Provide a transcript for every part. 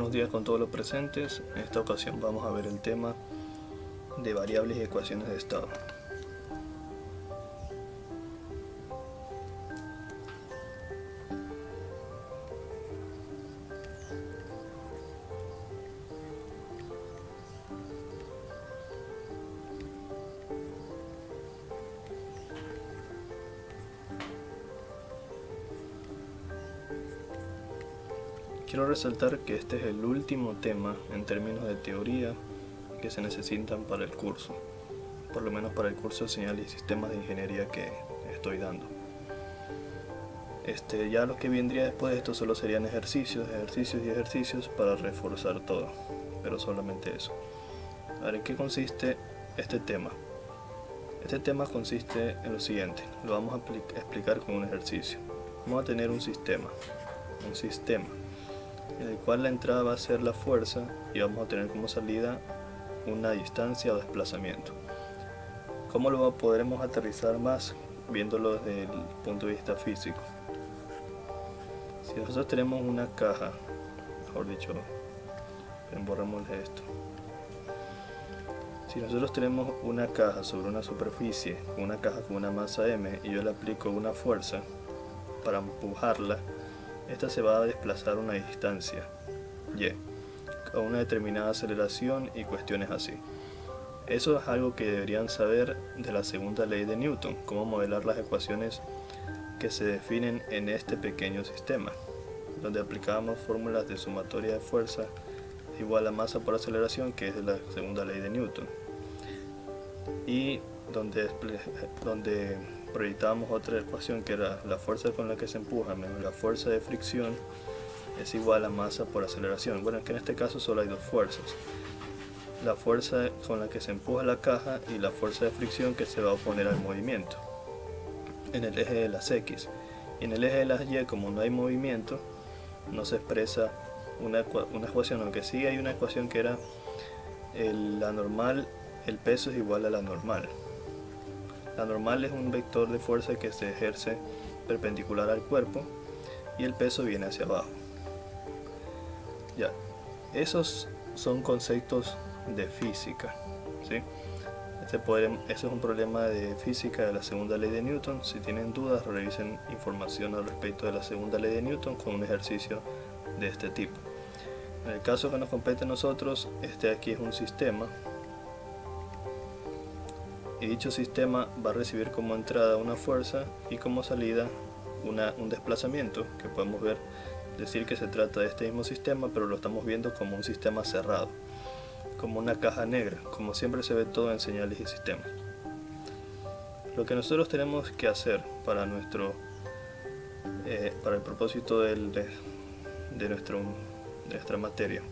Buenos días con todos los presentes. En esta ocasión vamos a ver el tema de variables y ecuaciones de estado. Quiero resaltar que este es el último tema en términos de teoría que se necesitan para el curso, por lo menos para el curso de señales y sistemas de ingeniería que estoy dando. Ya lo que vendría después de esto solo serían ejercicios para reforzar todo, pero solamente eso. Ahora, ¿en qué consiste este tema? Este tema consiste en lo siguiente, lo vamos a explicar con un ejercicio. Vamos a tener un sistema en el cual la entrada va a ser la fuerza y vamos a tener como salida una distancia o desplazamiento. ¿Cómo lo podremos aterrizar más viéndolo desde el punto de vista físico? Si nosotros tenemos una caja, mejor dicho, borrémosle esto. Si nosotros tenemos una caja sobre una superficie, una caja con una masa m, y yo le aplico una fuerza para empujarla, esta se va a desplazar una distancia y a una determinada aceleración y cuestiones así. Eso es algo que deberían saber de la segunda ley de Newton, cómo modelar las ecuaciones que se definen en este pequeño sistema, donde aplicábamos fórmulas de sumatoria de fuerza igual a masa por aceleración, que es de la segunda ley de Newton, y donde proyectábamos otra ecuación que era la fuerza con la que se empuja menos la fuerza de fricción es igual a masa por aceleración. Bueno, es que en este caso solo hay dos fuerzas, la fuerza con la que se empuja la caja y la fuerza de fricción que se va a oponer al movimiento en el eje de las X. Y en el eje de las Y, como no hay movimiento, no se expresa una ecuación, aunque sí hay una ecuación que era la normal, el peso es igual a la normal. La normal es un vector de fuerza que se ejerce perpendicular al cuerpo y el peso viene hacia abajo. Ya, esos son conceptos de física, ¿sí? Ese es un problema de física de la segunda ley de Newton. Si tienen dudas, revisen información al respecto de la segunda ley de Newton con un ejercicio de este tipo. En el caso que nos compete a nosotros, aquí es un sistema, y dicho sistema va a recibir como entrada una fuerza y como salida un desplazamiento, que podemos decir que se trata de este mismo sistema, pero lo estamos viendo como un sistema cerrado, como una caja negra, como siempre se ve todo en señales y sistemas. Lo que nosotros tenemos que hacer para el propósito de nuestra materia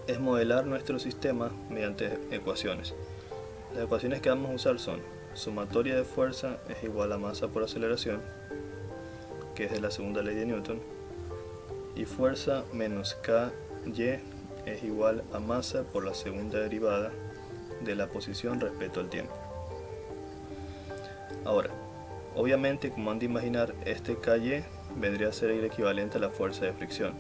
es modelar nuestro sistema mediante ecuaciones. Las ecuaciones que vamos a usar son sumatoria de fuerza es igual a masa por aceleración, que es de la segunda ley de Newton, y fuerza menos KY es igual a masa por la segunda derivada de la posición respecto al tiempo. Ahora, obviamente, como han de imaginar, este KY vendría a ser el equivalente a la fuerza de fricción.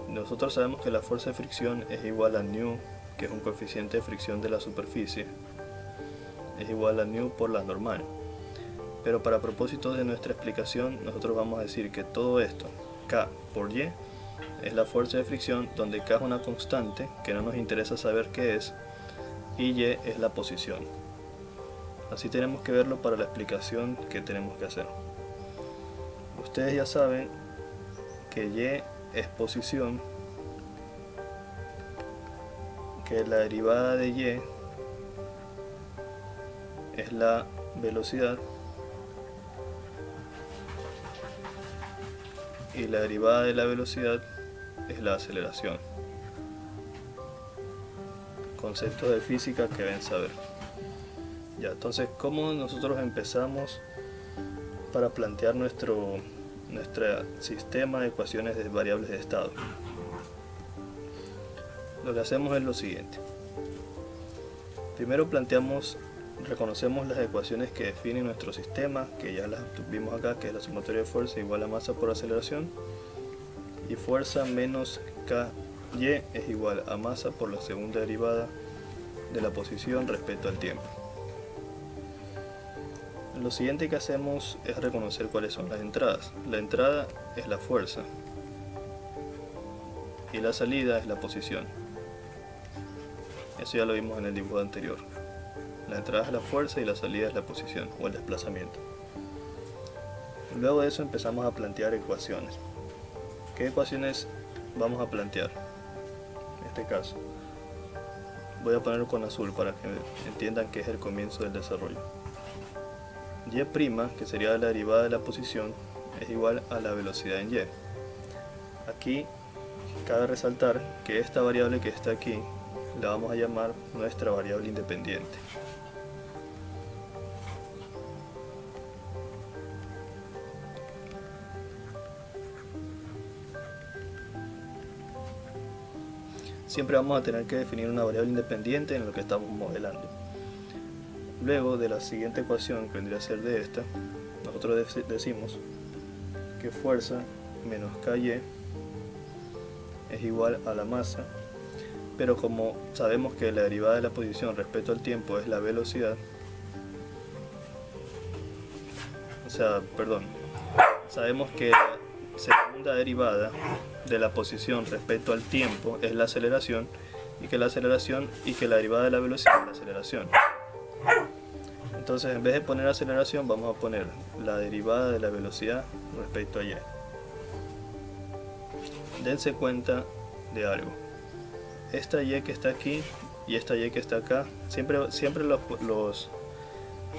Nosotros sabemos que la fuerza de fricción es igual a nu, que es un coeficiente de fricción de la superficie, es igual a nu por la normal. Pero para propósitos de nuestra explicación, nosotros vamos a decir que todo esto, K por Y, es la fuerza de fricción, donde K es una constante que no nos interesa saber qué es, y Y es la posición. Así tenemos que verlo para la explicación que tenemos que hacer. Ustedes ya saben que Y es posición, que la derivada de Y es la velocidad y la derivada de la velocidad es la aceleración. Conceptos de física que deben saber. Ya, entonces, ¿cómo nosotros empezamos para plantear nuestro sistema de ecuaciones de variables de estado? Lo que hacemos es lo siguiente. Primero reconocemos las ecuaciones que definen nuestro sistema, que ya las vimos acá, que es la sumatoria de fuerza igual a masa por aceleración, y fuerza menos KY es igual a masa por la segunda derivada de la posición respecto al tiempo. Lo siguiente que hacemos es reconocer cuáles son las entradas. La entrada es la fuerza y la salida es la posición. Eso ya lo vimos en el dibujo anterior. La entrada es la fuerza y la salida es la posición o el desplazamiento. Luego de eso empezamos a plantear ecuaciones. ¿Qué ecuaciones vamos a plantear? En este caso voy a ponerlo con azul para que entiendan que es el comienzo del desarrollo. Y', que sería la derivada de la posición, es igual a la velocidad en y. Aquí cabe resaltar que esta variable que está aquí la vamos a llamar nuestra variable independiente. Siempre vamos a tener que definir una variable independiente en lo que estamos modelando. Luego de la siguiente ecuación, que vendría a ser de esta, nosotros decimos que fuerza menos KY es igual a la masa, pero como sabemos que la derivada de la posición respecto al tiempo es la velocidad, sabemos que la segunda derivada de la posición respecto al tiempo es la aceleración y que la derivada de la velocidad es la aceleración. Entonces, en vez de poner aceleración, vamos a poner la derivada de la velocidad respecto a y. Dense cuenta de algo. Esta y que está aquí y esta y que está acá, siempre los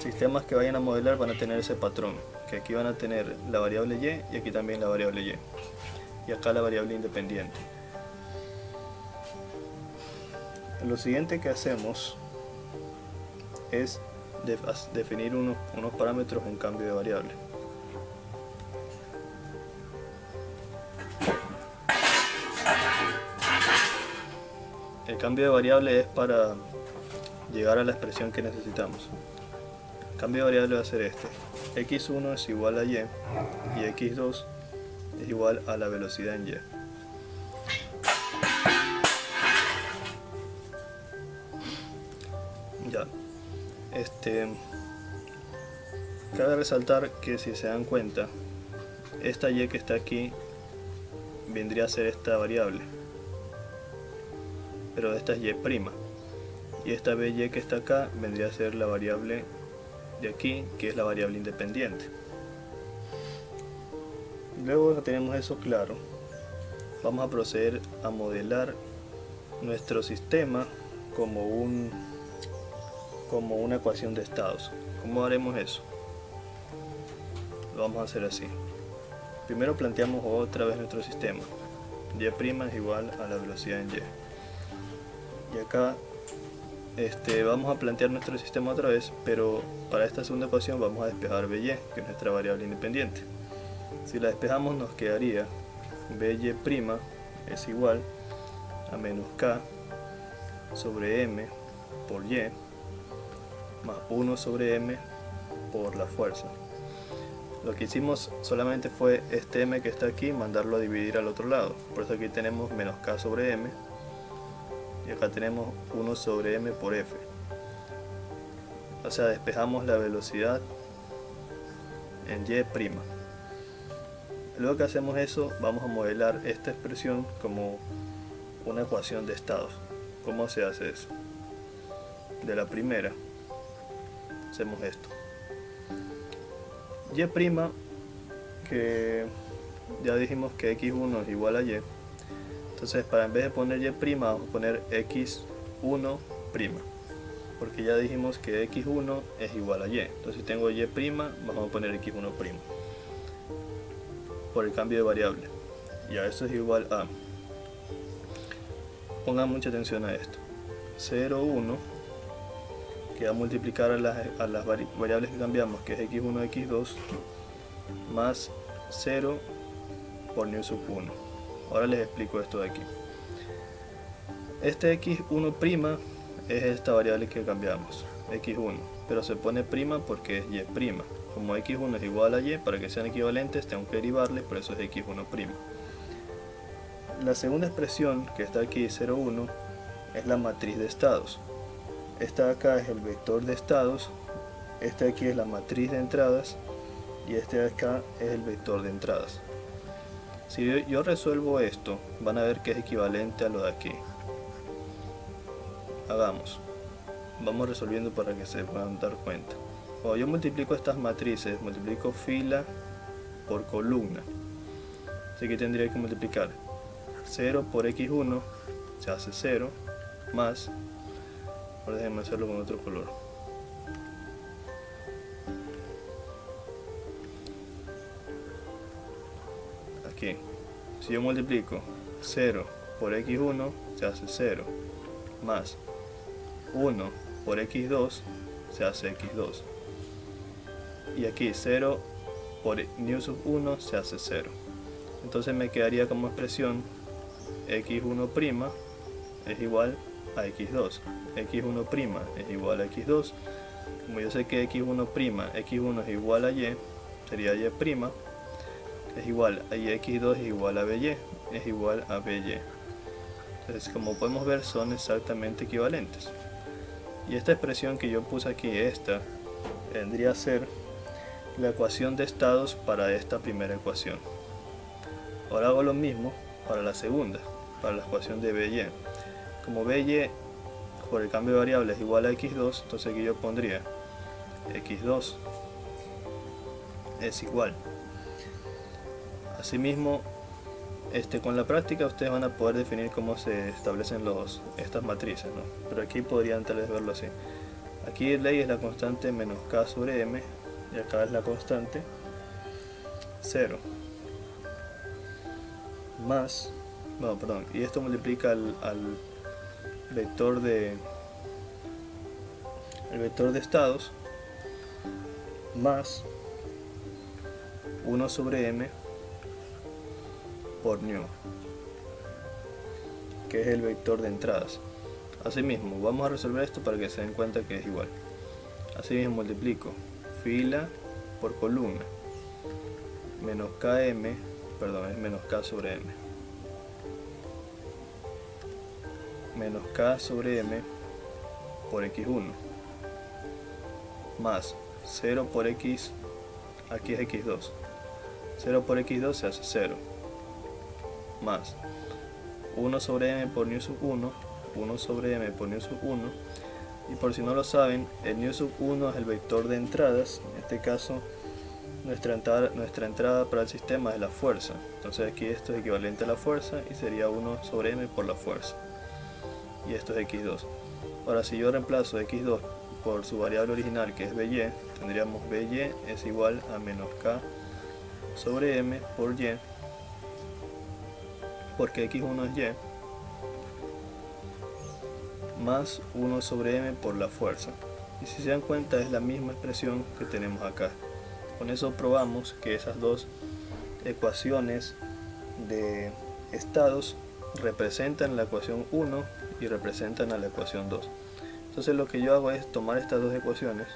sistemas que vayan a modelar van a tener ese patrón, que aquí van a tener la variable y aquí también la variable y acá la variable independiente. Lo siguiente que hacemos es definir unos parámetros en cambio de variable. El cambio de variable es para llegar a la expresión que necesitamos. El cambio de variable va a ser este: x1 es igual a y x2 es igual a la velocidad en y. Ya. Cabe resaltar que, si se dan cuenta, esta y que está aquí vendría a ser esta variable, pero esta es y', y esta by que está acá vendría a ser la variable de aquí, que es la variable independiente. Luego que tenemos eso claro, vamos a proceder a modelar nuestro sistema como una ecuación de estados. ¿Cómo haremos eso? Lo vamos a hacer así. Primero planteamos otra vez nuestro sistema. Y' es igual a la velocidad en y. Y acá vamos a plantear nuestro sistema otra vez, pero para esta segunda ecuación vamos a despejar by, que es nuestra variable independiente. Si la despejamos, nos quedaría by' es igual a menos k sobre m por y más 1 sobre m por la fuerza. Lo que hicimos solamente fue este m que está aquí mandarlo a dividir al otro lado, por eso aquí tenemos menos k sobre m y acá tenemos 1 sobre m por f. O sea, despejamos la velocidad en y'. Luego que hacemos eso, vamos a modelar esta expresión como una ecuación de estados. ¿Cómo se hace eso? De la primera hacemos esto: y', que ya dijimos que x1 es igual a y. Entonces, en vez de poner y', vamos a poner x1', porque ya dijimos que x1 es igual a y. Entonces, si tengo y', vamos a poner x1', por el cambio de variable. Ya eso es igual a, pongan mucha atención a esto, 0, 1, que va a multiplicar a las variables que cambiamos, que es x1, x2, más 0 por nu1. Ahora les explico esto de aquí. Este x1' es esta variable que cambiamos, x1, pero se pone prima porque es y'. Como x1 es igual a y, para que sean equivalentes tengo que derivarle, por eso es x1'. La segunda expresión que está aquí, 0, 1, es la matriz de estados. Esta de acá es el vector de estados, este de aquí es la matriz de entradas y este de acá es el vector de entradas. Si yo resuelvo esto, van a ver que es equivalente a lo de aquí. Hagamos. Vamos resolviendo para que se puedan dar cuenta. Cuando yo multiplico estas matrices, multiplico fila por columna. Así que tendría que multiplicar 0 por x1, se hace 0, más, ahora déjenme hacerlo con otro color. Aquí, si yo multiplico 0 por x1, se hace 0, más 1 por x2, se hace x2. Y aquí 0 por nu sub 1 se hace 0. Entonces me quedaría como expresión x1' es igual a x2. x1' es igual a x2. Como yo sé que x1' es igual a y, sería y', es igual a y, x2 es igual a by, es igual a by. Entonces, como podemos ver, son exactamente equivalentes. Y esta expresión que yo puse aquí, esta, vendría a ser la ecuación de estados para esta primera ecuación. Ahora hago lo mismo para la segunda, para la ecuación de by. Como by por el cambio de variable es igual a x2, entonces aquí yo pondría x2 es igual. Asimismo, con la práctica ustedes van a poder definir cómo se establecen estas matrices, ¿no? Pero aquí podrían tal vez verlo así. Aquí ley es la constante menos k sobre m y acá es la constante 0 más, no, perdón, y esto multiplica al vector de estados más 1 sobre m por nu, que es el vector de entradas. Asimismo, vamos a resolver esto para que se den cuenta que es igual. Asimismo, multiplico fila por columna menos km, perdón, es menos k sobre m, menos k sobre m por x1 más 0 por x, aquí es x2, 0 por x2 se hace 0, más 1 sobre m por nu sub 1, 1 sobre m por nu sub 1, y por si no lo saben, el nu sub 1 es el vector de entradas. En este caso nuestra entrada para el sistema es la fuerza, entonces aquí esto es equivalente a la fuerza y sería 1 sobre m por la fuerza, y esto es x2. Ahora si yo reemplazo x2 por su variable original que es by, tendríamos by es igual a menos k sobre m por y, porque x1 es y, más 1 sobre m por la fuerza. Y si se dan cuenta es la misma expresión que tenemos acá. Con eso probamos que esas dos ecuaciones de estados representan la ecuación 1 y representan a la ecuación 2. Entonces lo que yo hago es tomar estas dos ecuaciones,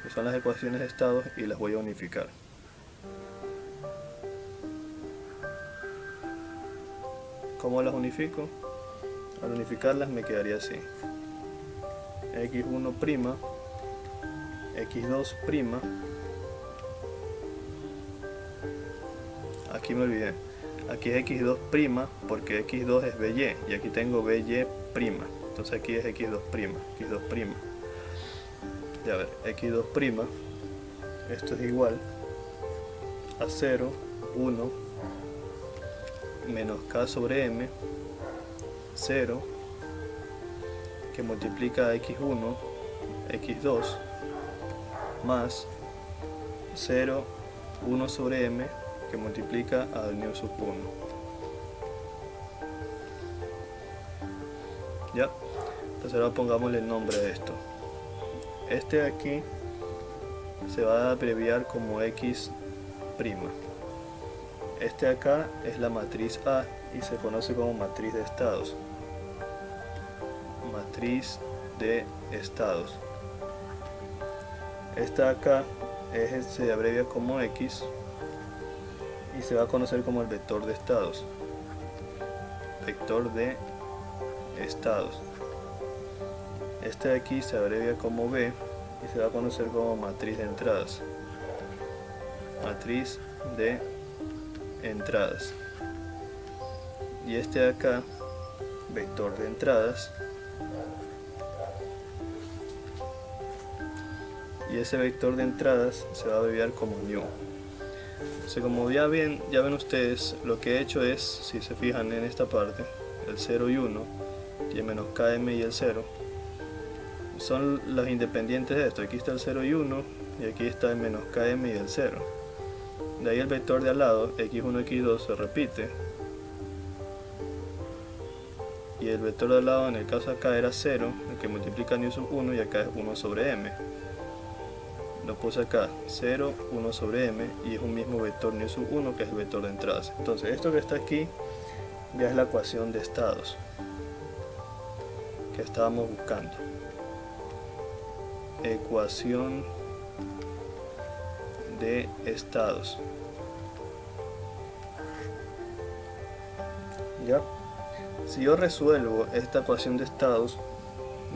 que son las ecuaciones de estados, y las voy a unificar. ¿Cómo las unifico? Al unificarlas me quedaría así: x1', x2', aquí me olvidé, aquí es x2' porque x2 es by y aquí tengo by', entonces aquí es x2', ya ver, x2', esto es igual a 0, 1, menos k sobre m, 0, que multiplica a x1, x2, más 0, 1 sobre m, que multiplica a nu sub 1. ¿Ya? Entonces ahora pongámosle el nombre a esto. Este de aquí se va a abreviar como x'. Este de acá es la matriz A y se conoce como matriz de estados. Matriz de estados. Esta de acá se abrevia como x y se va a conocer como el vector de estados. vector de estados. Este de aquí se abrevia como B y se va a conocer como matriz de entradas. Matriz de entradas. Y este de acá, vector de entradas. Y ese vector de entradas se va a abreviar como new. Entonces, como ya ven ustedes, lo que he hecho es, si se fijan en esta parte, el 0 y 1, y el menos km y el 0, son los independientes de esto. Aquí está el 0 y 1, y aquí está el menos km y el 0. De ahí el vector de al lado, x1, x2, se repite. Y el vector de al lado, en el caso acá, era 0, el que multiplica nu sub 1, y acá es 1 sobre m. Lo puse acá, 0, 1 sobre m, y es un mismo vector nu sub 1, que es el vector de entradas. Entonces, esto que está aquí ya es la ecuación de estados que estábamos buscando. Ecuación de estados. ¿Ya? Si yo resuelvo esta ecuación de estados,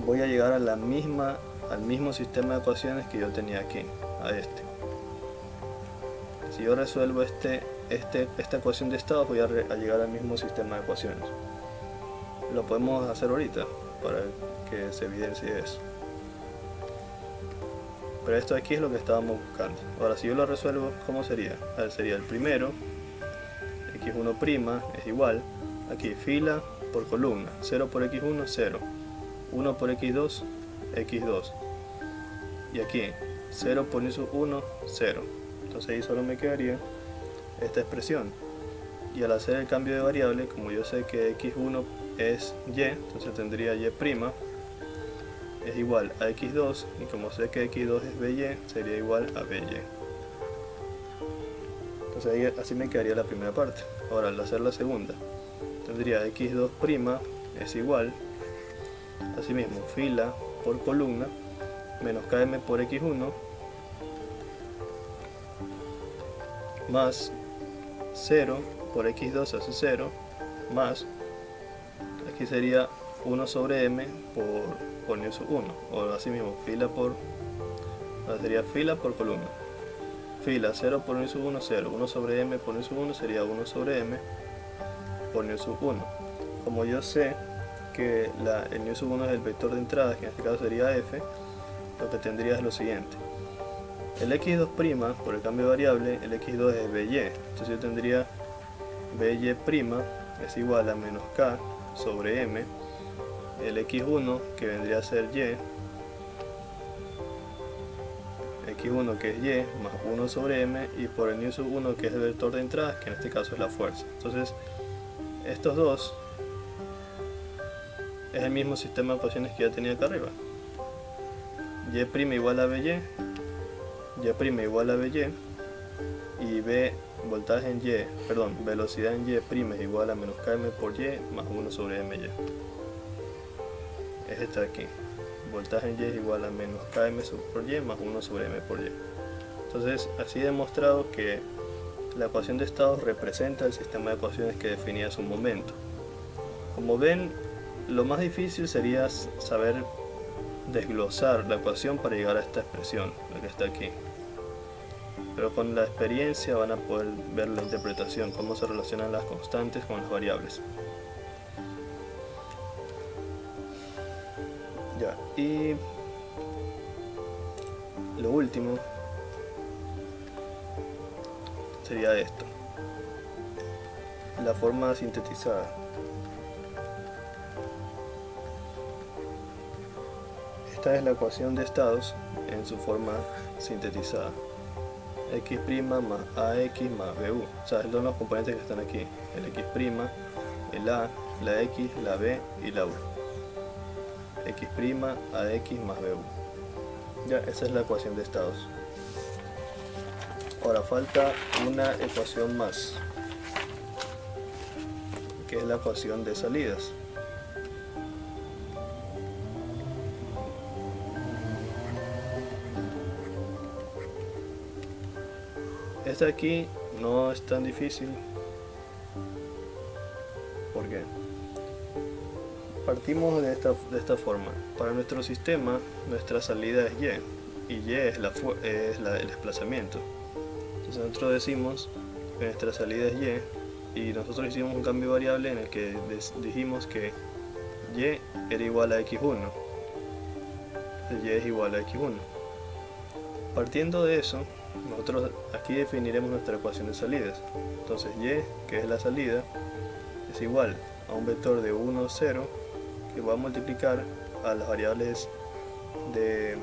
voy a llegar a al mismo sistema de ecuaciones que yo tenía aquí, a este. Si yo resuelvo esta ecuación de estados, voy a llegar al mismo sistema de ecuaciones. Lo podemos hacer ahorita para que se evidencie eso. Pero esto aquí es lo que estábamos buscando. Ahora, si yo lo resuelvo, ¿cómo sería? A ver, sería el primero, x1' es igual, aquí fila por columna, 0 por x1, 0, 1 por x2, x2, y aquí 0 por nu sub 1, 0. Entonces ahí solo me quedaría esta expresión. Y al hacer el cambio de variable, como yo sé que x1 es y, entonces tendría y' es igual a x2, y como sé que x2 es by, sería igual a by. Entonces ahí así me quedaría la primera parte. Ahora, al hacer la segunda, tendría x2' es igual, asimismo, fila por columna, menos km por x1, más 0 por x2 hace 0, más, aquí sería 1 sobre m por nu sub 1, o así mismo, sería fila por columna. Fila 0 por nu sub 1, 0, 1 sobre m por nu sub 1 sería 1 sobre m por nu sub 1. Como yo sé que el nu sub 1 es el vector de entrada, que en este caso sería f, lo que tendría es lo siguiente. El x2', por el cambio de variable, el x2 es by, entonces yo tendría by' es igual a menos k sobre m, el x1 que vendría a ser y, x1 que es y, más 1 sobre m, y por el nu sub 1 que es el vector de entrada, que en este caso es la fuerza. Entonces, estos dos es el mismo sistema de ecuaciones que ya tenía acá arriba. Y' igual a by, y' igual a by, y voltaje en y, velocidad en y' es igual a menos km por y más 1 sobre my. Es esta de aquí. Voltaje en y es igual a menos km por y más 1 sobre m por y. Entonces, así he demostrado que la ecuación de estados representa el sistema de ecuaciones que definía hace un momento. Como ven, lo más difícil sería saber desglosar la ecuación para llegar a esta expresión, la que está aquí. Pero con la experiencia van a poder ver la interpretación, cómo se relacionan las constantes con las variables. Ya, y lo último sería esto, la forma sintetizada. Esta es la ecuación de estados en su forma sintetizada. X' más AX más BU, o sea, son los componentes que están aquí, el X', el A, la X, la B y la U. X', AX más BU. Ya, esa es la ecuación de estados. Ahora falta una ecuación más, que es la ecuación de salidas. Esta de aquí no es tan difícil. ¿Por qué? Partimos de esta forma. Para nuestro sistema, nuestra salida es y y es el desplazamiento. Entonces nosotros decimos que nuestra salida es y nosotros hicimos un cambio variable en el que dijimos que y era igual a x1. Y es igual a x1. Partiendo de eso, nosotros aquí definiremos nuestra ecuación de salidas. Entonces y, que es la salida, es igual a un vector de 1, 0, que va a multiplicar a las variables de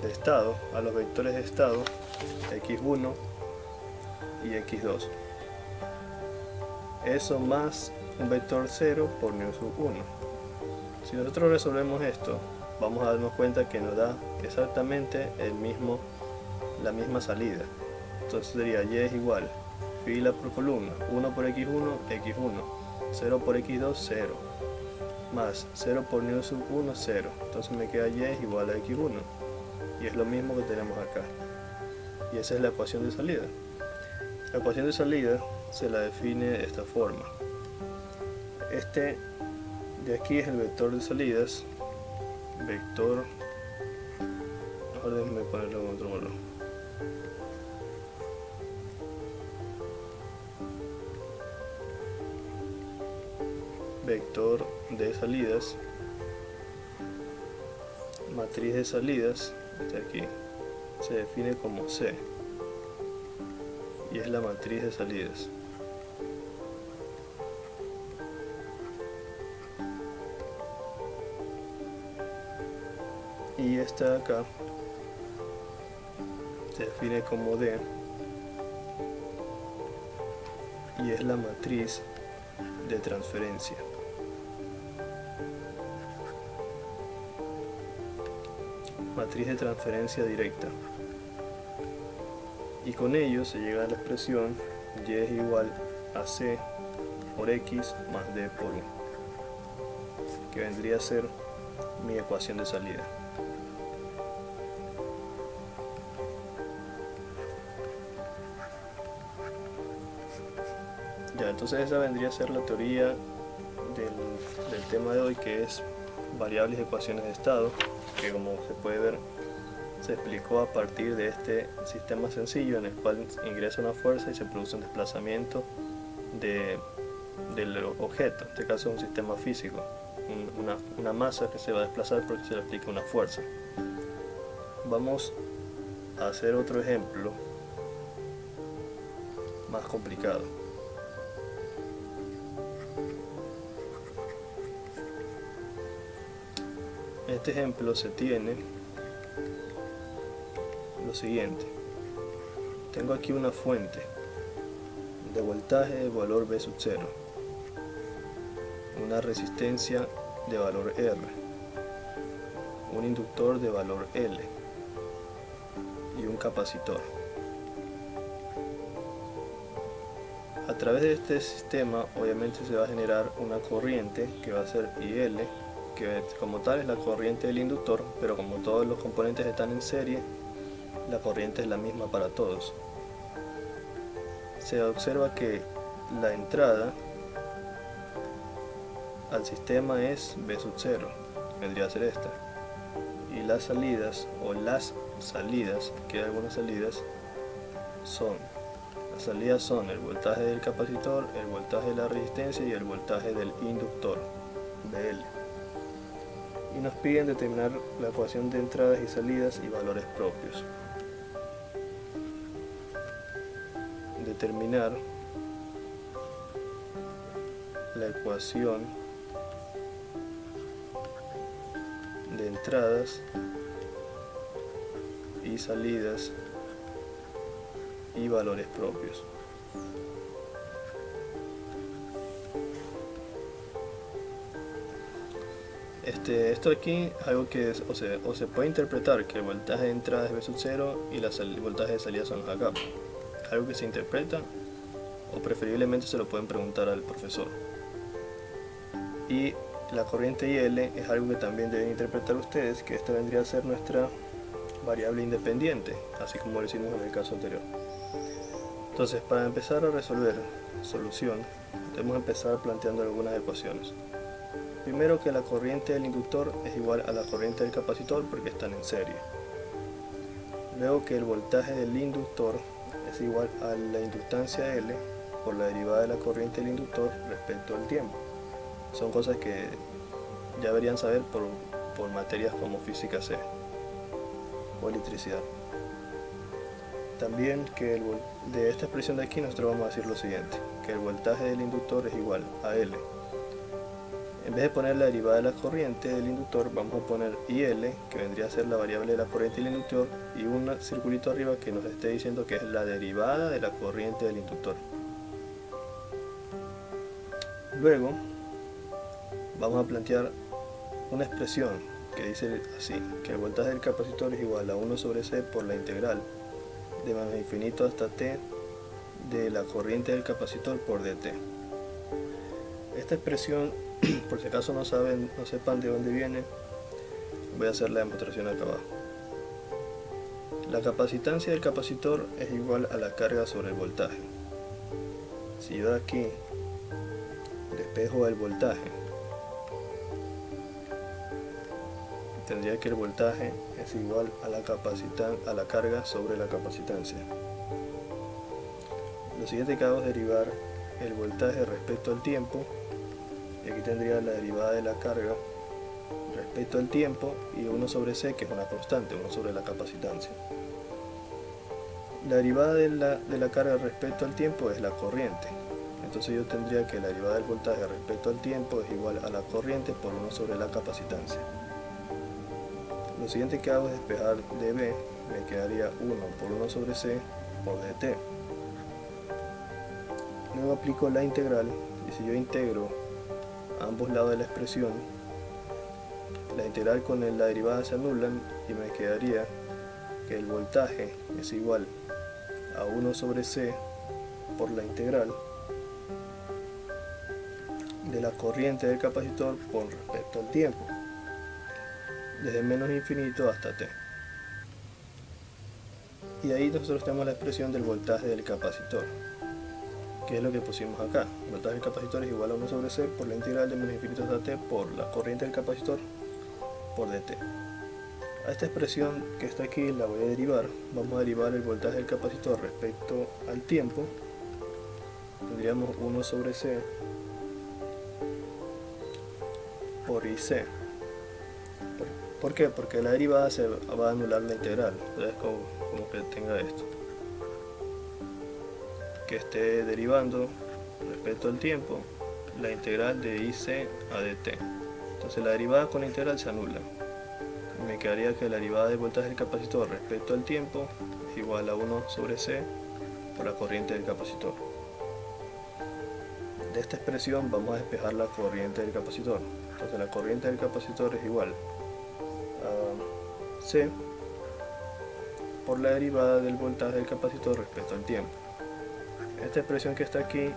estado, a los vectores de estado x1 y x2. Eso más un vector 0 por nu sub 1. Si nosotros resolvemos esto, vamos a darnos cuenta que nos da exactamente la misma salida. Entonces sería y es igual, fila por columna, 1 por x1, x1, 0 por x2, 0, más 0 por nu sub 1, 0. Entonces me queda y es igual a x1. Y es lo mismo que tenemos acá. Y esa es la ecuación de salida. La ecuación de salida se la define de esta forma. Este de aquí es el vector de salidas. Vector, ahora déjenme ponerlo en otro valor. Vector de salidas, matriz de salidas, este aquí, se define como C y es la matriz de salidas. Y esta de acá se define como D y es la matriz de transferencia. Matriz de transferencia directa. Y con ello se llega a la expresión y es igual a C por X más D por 1, que vendría a ser mi ecuación de salida. Ya, entonces esa vendría a ser la teoría del tema de hoy, que es variables y ecuaciones de estado, que como se puede ver se explicó a partir de este sistema sencillo en el cual ingresa una fuerza y se produce un desplazamiento del objeto. En este caso es un sistema físico, una masa que se va a desplazar porque se le aplica una fuerza. Vamos a hacer otro ejemplo más complicado. En este ejemplo se tiene lo siguiente. Tengo aquí una fuente de voltaje de valor V sub 0, una resistencia de valor R, un inductor de valor L y un capacitor. A través de este sistema obviamente se va a generar una corriente que va a ser IL, que como tal es la corriente del inductor, pero como todos los componentes están en serie, la corriente es la misma para todos. Se observa que la entrada al sistema es V sub 0, vendría a ser esta, y las salidas que hay algunas salidas las salidas son el voltaje del capacitor, el voltaje de la resistencia y el voltaje del inductor, VL. Y nos piden determinar la ecuación de entradas y salidas y valores propios. Determinar la ecuación de entradas y salidas y valores propios. Esto aquí es algo que o se puede interpretar que el voltaje de entrada es V sub 0 y el voltaje de salida son acá. Algo que se interpreta, o preferiblemente se lo pueden preguntar al profesor. Y la corriente IL es algo que también deben interpretar ustedes, que esta vendría a ser nuestra variable independiente, así como lo hicimos en el caso anterior. Entonces, para empezar a resolver solución, debemos empezar planteando algunas ecuaciones. Primero, que la corriente del inductor es igual a la corriente del capacitor porque están en serie. Luego, que el voltaje del inductor es igual a la inductancia L por la derivada de la corriente del inductor respecto al tiempo. Son cosas que ya deberían saber por materias como física C o electricidad. También que de esta expresión de aquí nosotros vamos a decir lo siguiente, que el voltaje del inductor es igual a L. En vez de poner la derivada de la corriente del inductor, vamos a poner IL, que vendría a ser la variable de la corriente del inductor, y un circulito arriba que nos esté diciendo que es la derivada de la corriente del inductor. Luego vamos a plantear una expresión que dice así, que el voltaje del capacitor es igual a 1 sobre C por la integral de menos infinito hasta t de la corriente del capacitor por dt. Esta expresión, por si acaso no sepan de dónde viene, voy a hacer la demostración acá abajo. La capacitancia del capacitor es igual a la carga sobre el voltaje. Si yo de aquí despejo el voltaje, tendría que el voltaje es igual a la carga sobre la capacitancia. Lo siguiente que hago es derivar el voltaje respecto al tiempo, y aquí tendría la derivada de la carga respecto al tiempo y 1 sobre C, que es una constante, 1 sobre la capacitancia. La derivada de la carga respecto al tiempo es la corriente. Entonces yo tendría que la derivada del voltaje respecto al tiempo es igual a la corriente por 1 sobre la capacitancia. Lo siguiente que hago es despejar dB, me quedaría 1 por 1 sobre C por dt. Luego aplico la integral, y si yo integro a ambos lados de la expresión, la integral con la derivada se anulan y me quedaría que el voltaje es igual a 1 sobre C por la integral de la corriente del capacitor con respecto al tiempo, desde menos infinito hasta t. Y ahí nosotros tenemos la expresión del voltaje del capacitor, que es lo que pusimos acá. El voltaje del capacitor es igual a 1 sobre C por la integral de menos infinito hasta t por la corriente del capacitor por dt. A esta expresión que está aquí la voy a derivar. Vamos a derivar el voltaje del capacitor respecto al tiempo. Tendríamos 1 sobre C por IC. ¿Por qué? Porque la derivada se va a anular la integral. Entonces como que tenga esto, que esté derivando respecto al tiempo la integral de IC a dt. Entonces la derivada con la integral se anula. Me quedaría que la derivada del voltaje del capacitor respecto al tiempo es igual a 1 sobre C por la corriente del capacitor. De esta expresión vamos a despejar la corriente del capacitor. Entonces la corriente del capacitor es igual a C por la derivada del voltaje del capacitor respecto al tiempo. Esta expresión que está aquí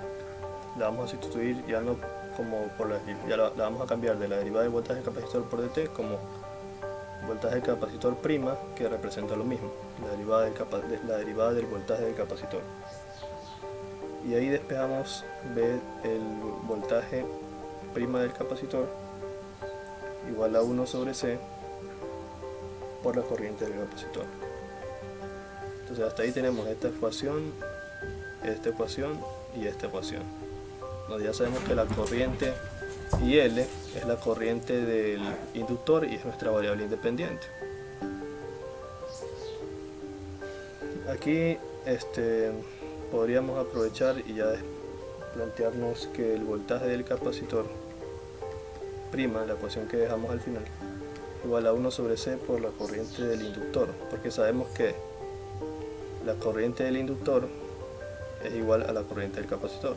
la vamos a sustituir ya no como ya la vamos a cambiar de la derivada del voltaje del capacitor por dt como voltaje del capacitor prima, que representa lo mismo, la derivada del voltaje del capacitor. Y ahí despejamos el voltaje prima del capacitor igual a 1 sobre C por la corriente del capacitor. Entonces hasta ahí tenemos esta ecuación y esta ecuación, donde ya sabemos que la corriente IL es la corriente del inductor y es nuestra variable independiente. Aquí podríamos aprovechar y ya plantearnos que el voltaje del capacitor prima, la ecuación que dejamos al final, igual a 1 sobre C por la corriente del inductor, porque sabemos que la corriente del inductor es igual a la corriente del capacitor.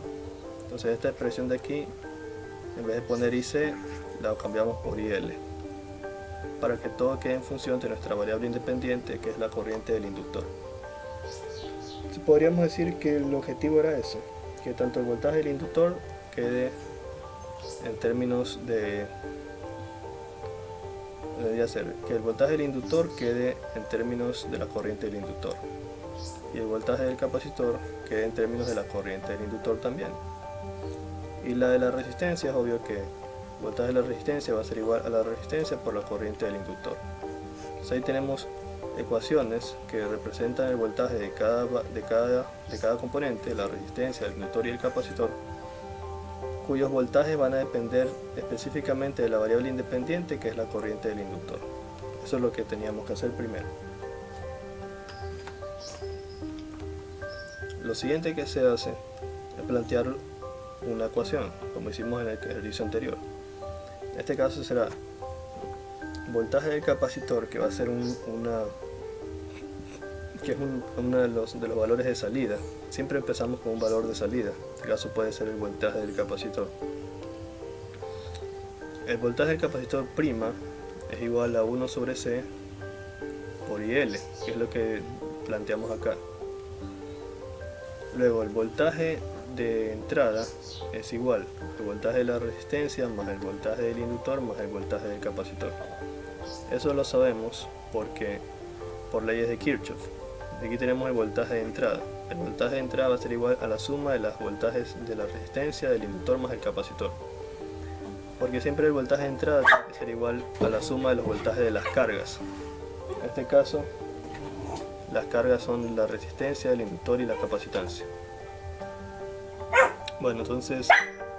Entonces esta expresión de aquí, en vez de poner IC, la cambiamos por IL, para que todo quede en función de nuestra variable independiente, que es la corriente del inductor. Podríamos decir que el objetivo era eso, que tanto el voltaje del inductor quede en términos de... debería ser que el voltaje del inductor quede en términos de la corriente del inductor, y el voltaje del capacitor quede en términos de la corriente del inductor también. Y la de la resistencia es obvio que voltaje de la resistencia va a ser igual a la resistencia por la corriente del inductor. Entonces ahí tenemos ecuaciones que representan el voltaje de cada componente, la resistencia, el inductor y el capacitor, cuyos voltajes van a depender específicamente de la variable independiente que es la corriente del inductor. Eso es lo que teníamos que hacer primero. Lo siguiente que se hace es plantear una ecuación, como hicimos en el ejercicio anterior. En este caso será voltaje del capacitor, que va a ser uno de los valores de salida. Siempre empezamos con un valor de salida. En este caso puede ser el voltaje del capacitor. El voltaje del capacitor prima es igual a 1 sobre C por IL, que es lo que planteamos acá. Luego el voltaje de entrada es igual al voltaje de la resistencia más el voltaje del inductor más el voltaje del capacitor. Eso lo sabemos porque por leyes de Kirchhoff. Aquí tenemos el voltaje de entrada. El voltaje de entrada va a ser igual a la suma de los voltajes de la resistencia, del inductor más el capacitor. Porque siempre el voltaje de entrada tiene que ser igual a la suma de los voltajes de las cargas. En este caso, las cargas son la resistencia, el inductor y la capacitancia. Bueno, entonces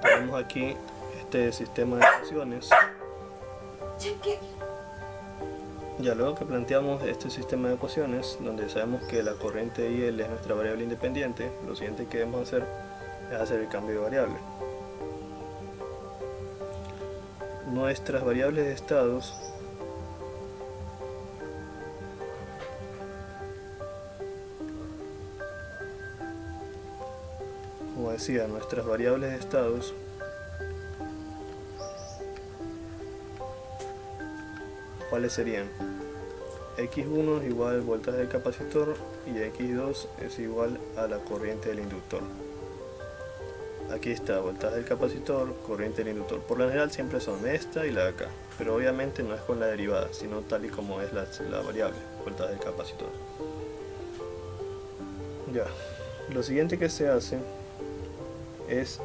tenemos aquí este sistema de ecuaciones. Ya luego que planteamos este sistema de ecuaciones, donde sabemos que la corriente IL es nuestra variable independiente, lo siguiente que debemos hacer es hacer el cambio de variable. Nuestras variables de estados como decía, nuestras variables de estados ¿cuáles serían? X1 es igual al voltaje del capacitor y X2 es igual a la corriente del inductor. Aquí está, voltaje del capacitor, corriente del inductor. Por lo general siempre son esta y la de acá, pero obviamente no es con la derivada, sino tal y como es la variable, voltaje del capacitor. Ya, lo siguiente que se hace es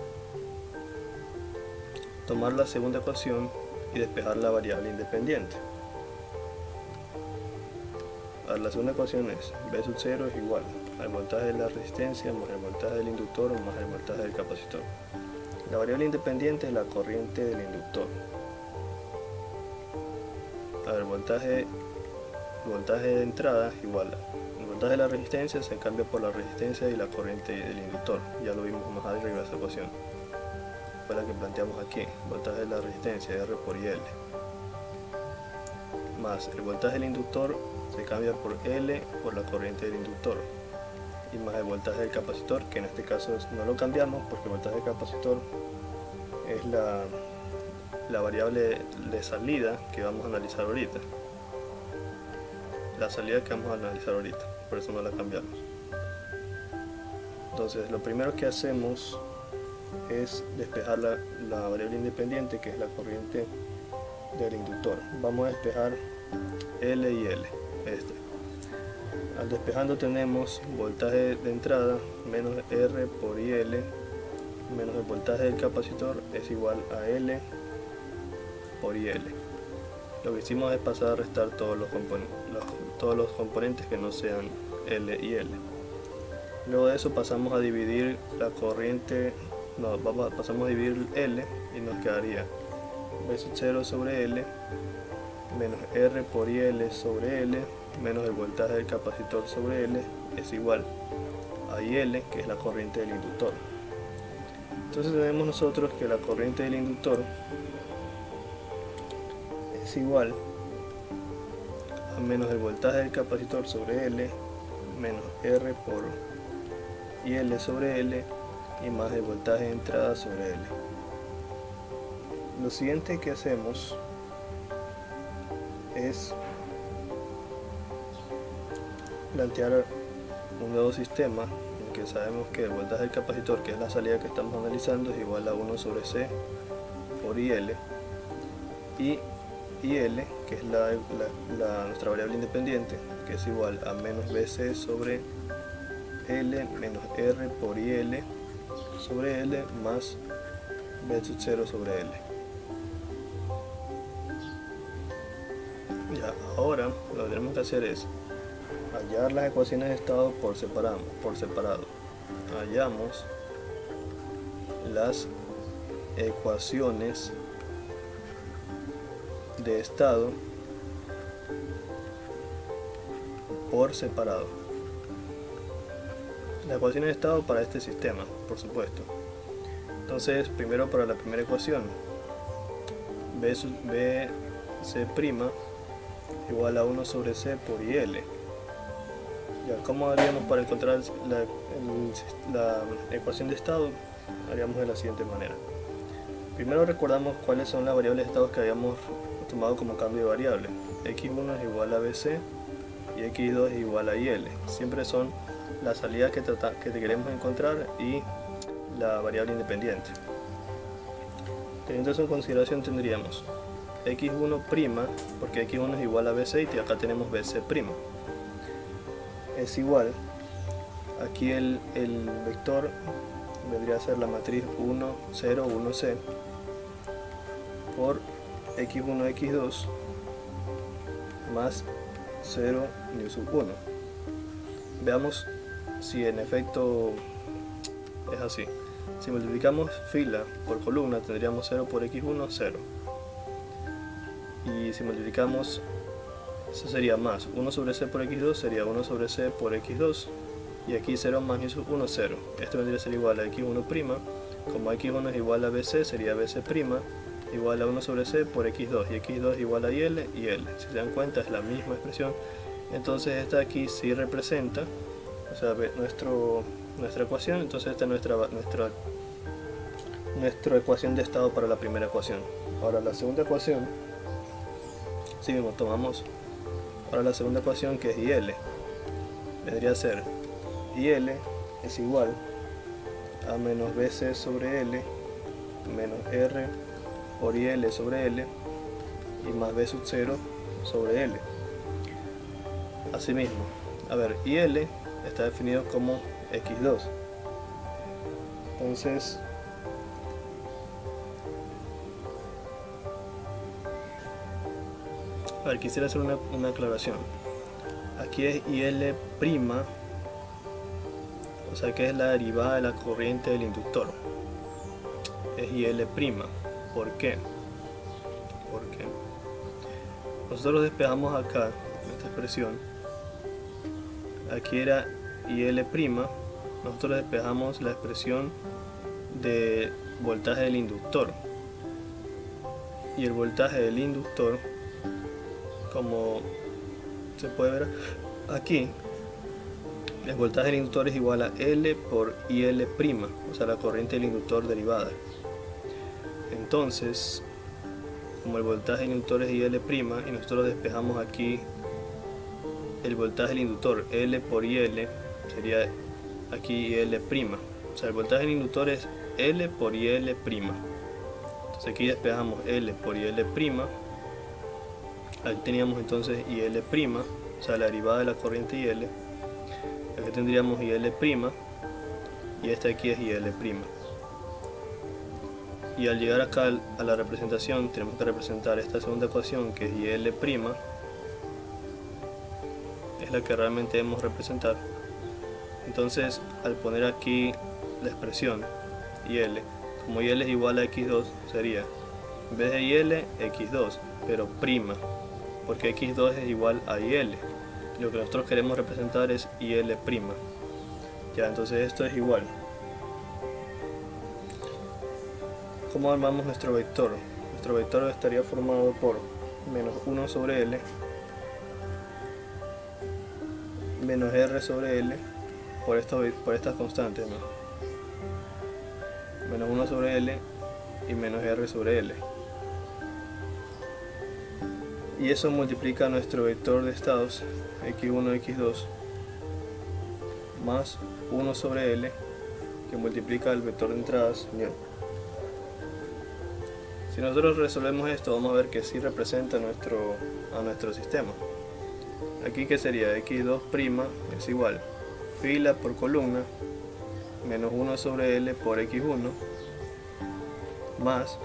tomar la segunda ecuación y despejar la variable independiente. La segunda ecuación es B sub 0 es igual al voltaje de la resistencia más el voltaje del inductor más el voltaje del capacitor. La variable independiente es la corriente del inductor. El voltaje de entrada es igual el voltaje de la resistencia se cambia por la resistencia y la corriente del inductor. Ya lo vimos más arriba esa ecuación. Fue la que planteamos aquí. Voltaje de la resistencia R por IL. Más el voltaje del inductor se cambia por L por la corriente del inductor. Y más el voltaje del capacitor, que en este caso no lo cambiamos porque el voltaje del capacitor es la variable de salida que vamos a analizar ahorita. La salida que vamos a analizar ahorita, por eso no la cambiamos. Entonces lo primero que hacemos es despejar la variable independiente, que es la corriente del inductor. Vamos a despejar L y L. Al despejando tenemos voltaje de entrada menos R por IL menos el voltaje del capacitor es igual a L por IL. Lo que hicimos es pasar a restar todos los componentes que no sean L y L. Luego de eso pasamos a dividir la corriente, pasamos a dividir L y nos quedaría B sub 0 sobre L menos R por IL sobre L menos el voltaje del capacitor sobre L es igual a IL, que es la corriente del inductor. Entonces tenemos nosotros que la corriente del inductor es igual a menos el voltaje del capacitor sobre L menos R por IL sobre L y más el voltaje de entrada sobre L. Lo siguiente que hacemos es plantear un nuevo sistema en que sabemos que el voltaje del capacitor, que es la salida que estamos analizando, es igual a 1 sobre C por IL y IL, que es nuestra variable independiente, que es igual a menos BC sobre L menos R por IL sobre L más B sub 0 sobre L. Ya, ahora lo que tenemos que hacer es hallar las ecuaciones de estado por separado. Hallamos las ecuaciones de estado por separado. Las ecuaciones de estado para este sistema, por supuesto. Entonces, primero para la primera ecuación, bc' igual a 1 sobre c por il. Ya, ¿cómo haríamos para encontrar la ecuación de estado? Haríamos de la siguiente manera. Primero recordamos cuáles son las variables de estado que habíamos tomado como cambio de variable. x1 es igual a bc y x2 es igual a il. Siempre son las salidas que queremos encontrar y la variable independiente. Teniendo eso en consideración, tendríamos x1', porque x1 es igual a bc y acá tenemos bc'. Es igual, aquí el vector vendría a ser la matriz 1, 0, 1c por x1, x2 más 0, nu sub 1. Veamos si en efecto es así. Si multiplicamos fila por columna tendríamos 0 por x1, 0. Y si multiplicamos, eso sería más 1 sobre c por x2 sería 1 sobre c por x2. Y aquí 0 más nu sub 1, 0. Esto vendría a ser igual a x1'. Como x1 es igual a bc, sería bc' igual a 1 sobre c por x2. Y x2 igual a il y l. Si se dan cuenta es la misma expresión. Entonces esta aquí sí representa, o sea, nuestra ecuación. Entonces esta es nuestra ecuación de estado para la primera ecuación. Ahora la segunda ecuación, si mismo tomamos ahora la segunda ecuación, que es il, vendría a ser il es igual a menos bc sobre l menos r por il sobre l y más b sub 0 sobre l. Asimismo, a ver, il está definido como x2. Entonces, a ver, quisiera hacer una aclaración. Aquí es il', o sea que es la derivada de la corriente del inductor. Es il'. ¿Por qué? Porque nosotros despejamos acá esta expresión. Aquí era il'. Nosotros despejamos la expresión de voltaje del inductor. Y el voltaje del inductor, como se puede ver aquí, el voltaje del inductor es igual a L por IL', o sea la corriente del inductor derivada. Entonces, como el voltaje del inductor es IL' y nosotros despejamos aquí el voltaje del inductor L por IL, sería aquí IL'. O sea, el voltaje del inductor es L por IL'. Entonces aquí despejamos L por IL'. Aquí teníamos entonces IL', o sea la derivada de la corriente IL. Aquí tendríamos IL' y esta aquí es IL'. Y al llegar acá a la representación tenemos que representar esta segunda ecuación, que es IL', es la que realmente debemos representar. Entonces al poner aquí la expresión IL, como IL es igual a x2, sería en vez de IL, x2, pero prima, porque x2 es igual a IL. Lo que nosotros queremos representar es IL'. Ya, entonces esto es igual. ¿Cómo armamos nuestro vector? Nuestro vector estaría formado por menos 1 sobre L menos R sobre L por estas constantes, ¿no? Menos 1 sobre L y menos R sobre L. Y eso multiplica nuestro vector de estados x1, x2 más 1 sobre L, que multiplica el vector de entradas nu. Si nosotros resolvemos esto, vamos a ver que sí representa a nuestro sistema. Aquí que sería x2' es igual fila por columna menos 1 sobre L por x1 más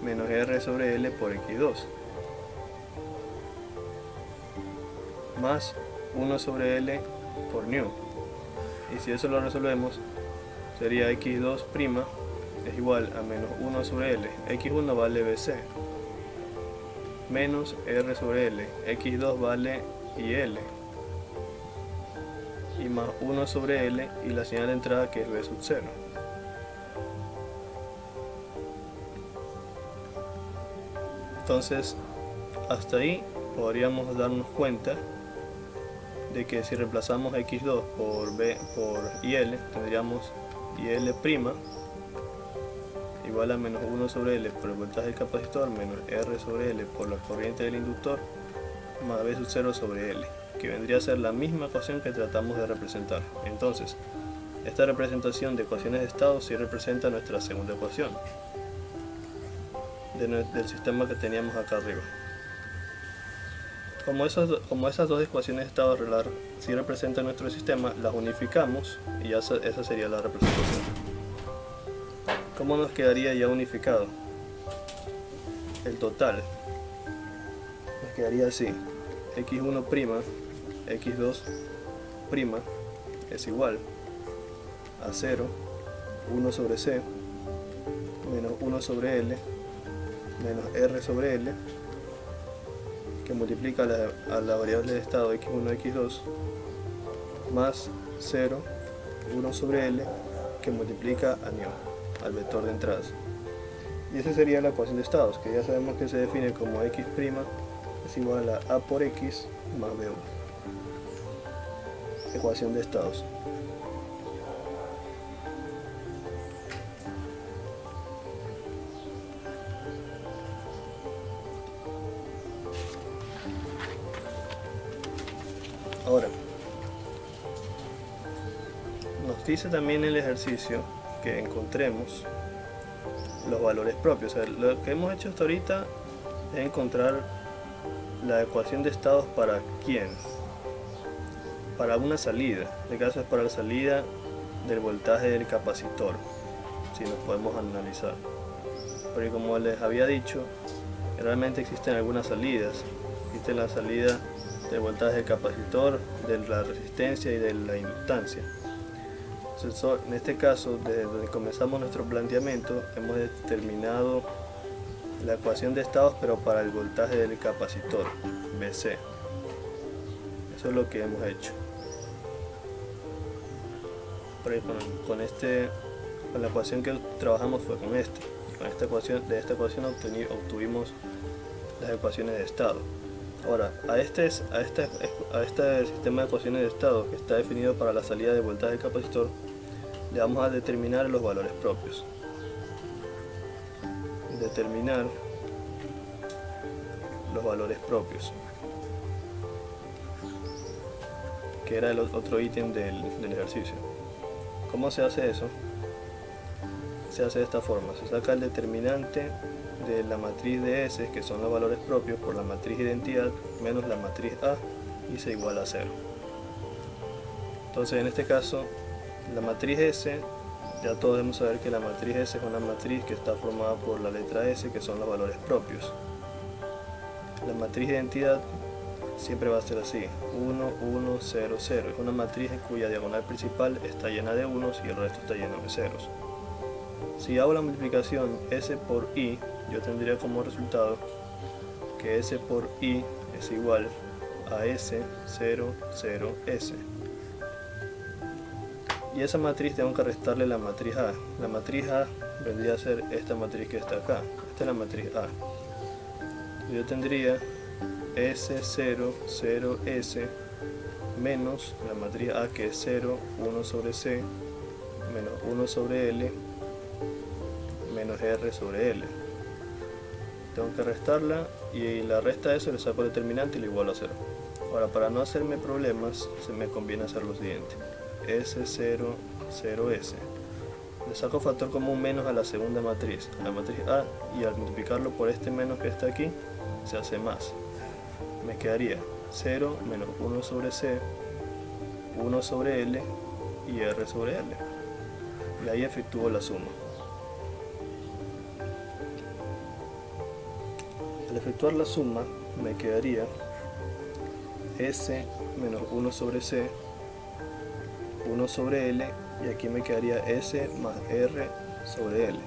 menos R sobre L por x2. más 1 sobre L por nu. Y si eso lo resolvemos, sería x2' es igual a menos 1 sobre L. x1 vale BC. Menos R sobre L. x2 vale IL. Y más 1 sobre L y la señal de entrada que es B sub 0. Entonces, hasta ahí podríamos darnos cuenta de que si reemplazamos x2 por IL, tendríamos IL' igual a menos 1 sobre L por el voltaje del capacitor menos R sobre L por la corriente del inductor más B sub 0 sobre L, que vendría a ser la misma ecuación que tratamos de representar. Entonces, esta representación de ecuaciones de estado sí representa nuestra segunda ecuación del sistema que teníamos acá arriba. Como esas dos ecuaciones de estado sí representan nuestro sistema, las unificamos y esa sería la representación. ¿Cómo nos quedaría ya unificado? El total nos quedaría así: x1', x2' es igual a 0, 1 sobre C, menos 1 sobre L, menos R sobre L, que multiplica a la variable de estado x1, x2, más 0, 1 sobre L, que multiplica a nu, al vector de entradas. Y esa sería la ecuación de estados, que ya sabemos que se define como x' es igual a por x más b1. Ecuación de estados. Ahora, nos dice también el ejercicio que encontremos los valores propios. O sea, lo que hemos hecho hasta ahorita es encontrar la ecuación de estados para quién, para una salida. En este caso es para la salida del voltaje del capacitor, si nos podemos analizar. Porque como les había dicho, realmente existen algunas salidas. Existe la salida del voltaje del capacitor, de la resistencia y de la inductancia. Entonces, en este caso, desde donde comenzamos nuestro planteamiento, hemos determinado la ecuación de estados, pero para el voltaje del capacitor, BC. Eso es lo que hemos hecho. Con la ecuación que trabajamos fue con esta. Con esta ecuación, de esta ecuación obtuvimos las ecuaciones de estado. Ahora, a este sistema de ecuaciones de estado que está definido para la salida de voltaje del capacitor, le vamos a determinar los valores propios. Determinar los valores propios, que era el otro ítem del ejercicio. ¿Cómo se hace eso? Se hace de esta forma: se saca el determinante de la matriz de S, que son los valores propios, por la matriz identidad menos la matriz A, y se iguala a 0. Entonces, en este caso, la matriz S, ya todos debemos saber que la matriz S es una matriz que está formada por la letra S, que son los valores propios. La matriz de identidad siempre va a ser así: 1, 1, 0, 0. Es una matriz cuya diagonal principal está llena de unos y el resto está lleno de ceros. Si hago la multiplicación S por I, yo tendría como resultado que S por I es igual a S, 0, 0, S. Y esa matriz tengo que restarle la matriz A. La matriz A vendría a ser esta matriz que está acá. Esta es la matriz A. Yo tendría S, 0, 0, S menos la matriz A, que es 0, 1 sobre C menos 1 sobre L menos R sobre L. Tengo que restarla y la resta de eso le saco el determinante y lo igualo a 0. Ahora, para no hacerme problemas, se me conviene hacer lo siguiente: S0, 0S. Le saco factor común menos a la segunda matriz, a la matriz A, y al multiplicarlo por este menos que está aquí, se hace más. Me quedaría 0 menos 1 sobre C, 1 sobre L y R sobre L. Y ahí efectúo la suma. Al efectuar la suma, me quedaría S menos 1 sobre C, 1 sobre L, y aquí me quedaría S más R sobre L.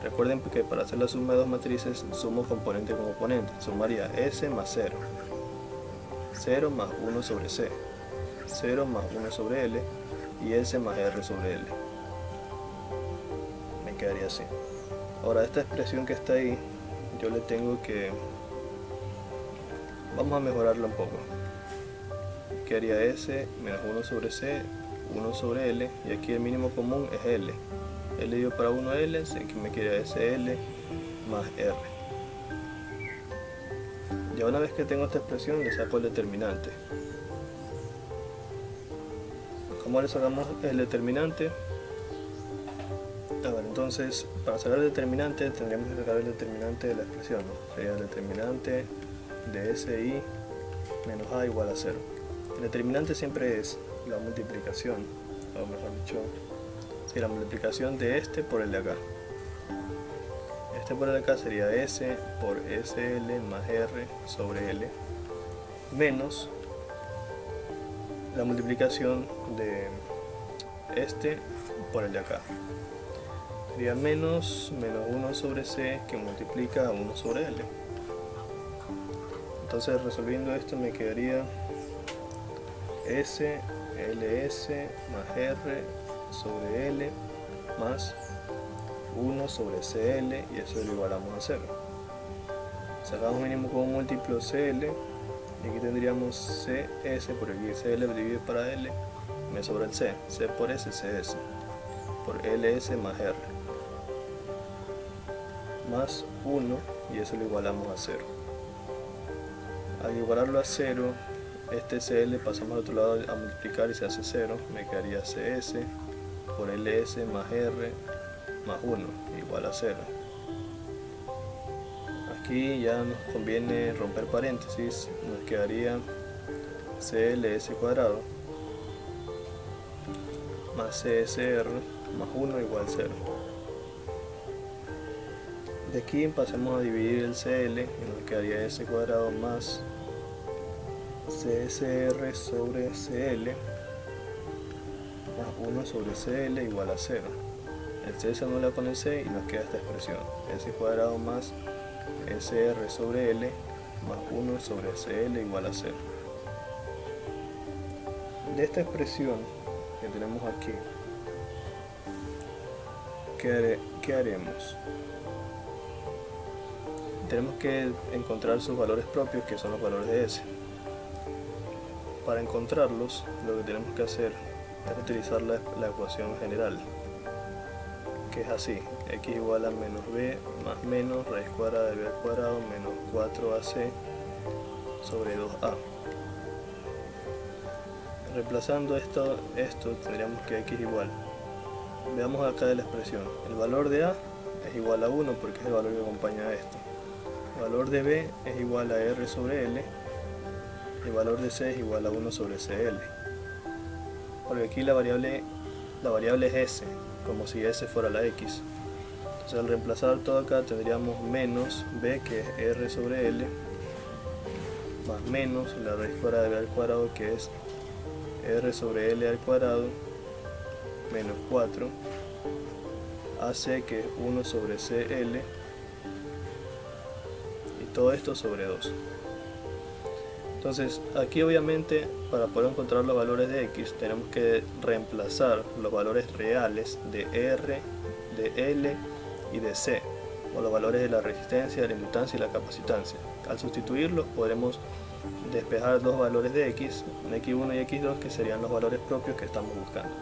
Recuerden que para hacer la suma de dos matrices sumo componente con oponente. Sumaría S más 0, 0 más 1 sobre C, 0 más 1 sobre L y S más R sobre L. Me quedaría así. Ahora esta expresión que está ahí, yo le tengo que... Vamos a mejorarla un poco. Quedaría S menos 1 sobre C, 1 sobre L, y aquí el mínimo común es L. L dio para 1L, así que me queda SL más R. Ya una vez que tengo esta expresión, le saco el determinante. ¿Cómo le sacamos el determinante? A ver, entonces, para sacar el determinante, tendríamos que sacar el determinante de la expresión, ¿no? Sería el determinante de SI menos A igual a 0. El determinante siempre es la multiplicación, o mejor dicho, la multiplicación de este por el de acá. Este por el de acá sería S por SL más R sobre L menos la multiplicación de este por el de acá. Sería menos 1 sobre C que multiplica a 1 sobre L. Entonces resolviendo esto me quedaría S LS más R sobre L más 1 sobre CL, y eso lo igualamos a 0. Sacamos mínimo como múltiplo CL, y aquí tendríamos CS, porque aquí CL divide para L, me sobra el C por S, CS, por LS más R, más 1, y eso lo igualamos a 0. Al igualarlo a 0, este CL pasamos al otro lado a multiplicar y se hace 0, me quedaría CS por LS más R más 1 igual a 0. Aquí ya nos conviene romper paréntesis, nos quedaría CLS cuadrado más CSR más 1 igual a 0. De aquí pasamos a dividir el CL y nos quedaría S cuadrado más CSR sobre CL más 1 sobre CL igual a 0. El C se anula con el C y nos queda esta expresión, S cuadrado más SR sobre L más 1 sobre CL igual a 0. De esta expresión que tenemos aquí, ¿qué haremos? Tenemos que encontrar sus valores propios, que son los valores de S. Para encontrarlos, lo que tenemos que hacer es utilizar la ecuación general, que es así: x igual a menos b más menos raíz cuadrada de b al cuadrado menos 4ac sobre 2a. Reemplazando esto tendríamos que x igual, veamos acá de la expresión, el valor de a es igual a 1 porque es el valor que acompaña a esto, el valor de b es igual a r sobre l, el valor de c es igual a 1 sobre cl, porque aquí la variable es s, como si s fuera la x. Entonces al reemplazar todo acá tendríamos menos b, que es r sobre l, más menos la raíz cuadrada de b al cuadrado, que es r sobre l al cuadrado, menos 4 ac, que es 1 sobre cl, y todo esto sobre 2. Entonces aquí obviamente, para poder encontrar los valores de x, tenemos que reemplazar los valores reales de R, de L y de C, o los valores de la resistencia, de la inductancia y la capacitancia. Al sustituirlos podremos despejar dos valores de x, x1 y x2, que serían los valores propios que estamos buscando.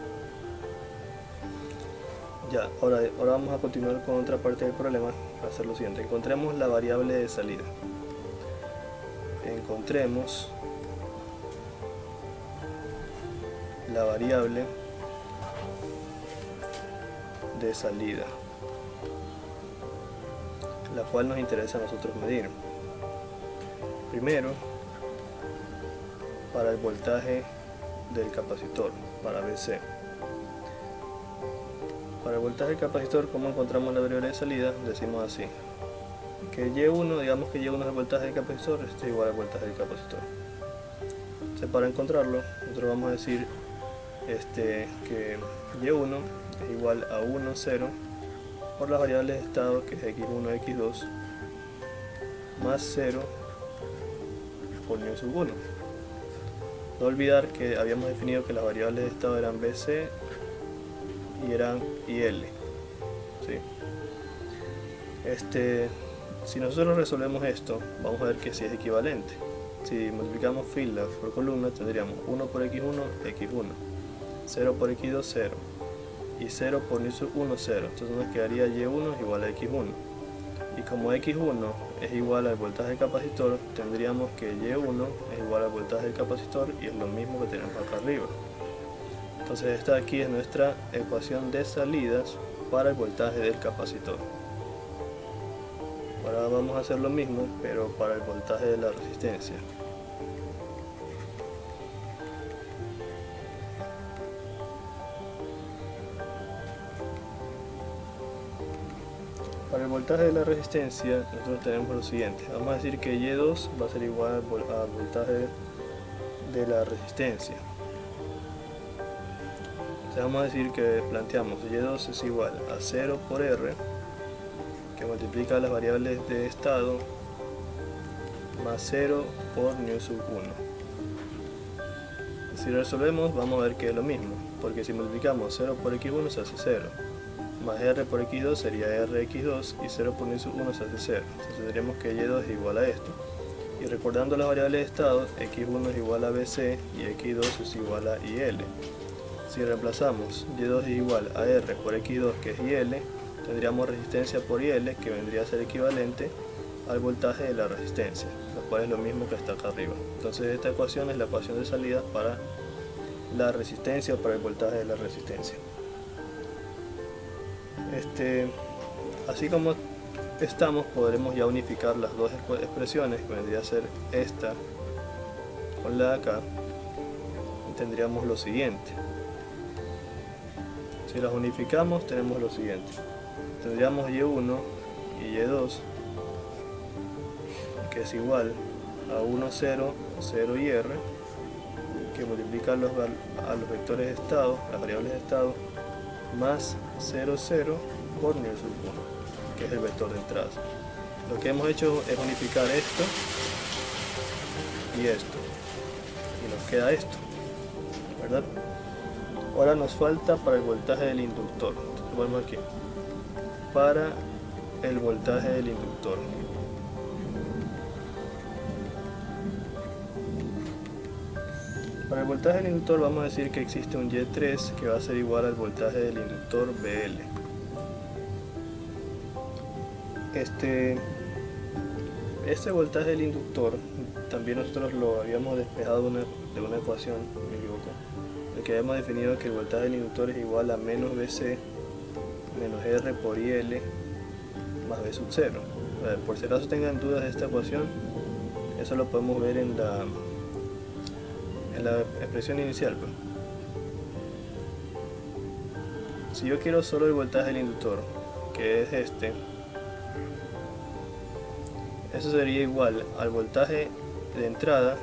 Ya, ahora vamos a continuar con otra parte del problema, para hacer lo siguiente: encontremos la variable de salida. Encontremos la variable de salida, la cual nos interesa a nosotros medir. Primero, para el voltaje del capacitor, para BC. Para el voltaje del capacitor, ¿cómo encontramos la variable de salida? Decimos así: que Y1, digamos que Y1 es el voltaje del capacitor, esto es igual al voltaje del capacitor. Entonces, para encontrarlo, nosotros vamos a decir que y1 es igual a 1, 0 por las variables de estado, que es x1, x2, más 0 por nu sub 1. No olvidar que habíamos definido que las variables de estado eran bc y L. ¿Sí? Si nosotros resolvemos esto, vamos a ver que sí es equivalente. Si multiplicamos filas por columna, tendríamos 1 por x1, x1, 0 por x2, 0, y 0 por nu sub 1, 0. Entonces nos quedaría y1 es igual a x1. Y como x1 es igual al voltaje del capacitor, tendríamos que y1 es igual al voltaje del capacitor, y es lo mismo que tenemos acá arriba. Entonces esta de aquí es nuestra ecuación de salidas para el voltaje del capacitor. Ahora vamos a hacer lo mismo, pero para el voltaje de la resistencia. Para el voltaje de la resistencia, nosotros tenemos lo siguiente. Vamos a decir que Y2 va a ser igual al voltaje de la resistencia. Entonces vamos a decir que planteamos Y2 es igual a 0 por R, que multiplica las variables de estado, más 0 por nu sub 1. Si resolvemos, vamos a ver que es lo mismo, porque si multiplicamos 0 por x1 se hace 0, más r por x2 sería rx2, y 0 por nu sub 1 se hace 0. Entonces tendremos que y2 es igual a esto. Y recordando las variables de estado, x1 es igual a bc y x2 es igual a il. Si reemplazamos y2 es igual a r por x2, que es il, tendríamos resistencia por il, que vendría a ser equivalente al voltaje de la resistencia, lo cual es lo mismo que está acá arriba. Entonces esta ecuación es la ecuación de salida para la resistencia o para el voltaje de la resistencia. Así como estamos, podremos ya unificar las dos expresiones, que vendría a ser esta con la de acá, y tendríamos lo siguiente. Si las unificamos, tenemos lo siguiente. Tendríamos y1 y y2, que es igual a 1, 0, 0 y r, que multiplica a los vectores de estado, las variables de estado, más 0, 0 por nu sub 1, que es el vector de entrada. Lo que hemos hecho es unificar esto y esto, y nos queda esto, ¿verdad? Ahora nos falta para el voltaje del inductor. Entonces ponemos aquí, para el voltaje del inductor. Para el voltaje del inductor vamos a decir que existe un Y3 que va a ser igual al voltaje del inductor BL. Este voltaje del inductor también nosotros lo habíamos despejado de una ecuación, me equivoco, en que habíamos definido que el voltaje del inductor es igual a menos Vc menos R por IL más V sub 0. Por si acaso tengan dudas de esta ecuación, eso lo podemos ver en la expresión inicial. Si yo quiero solo el voltaje del inductor, que es eso sería igual al voltaje de entrada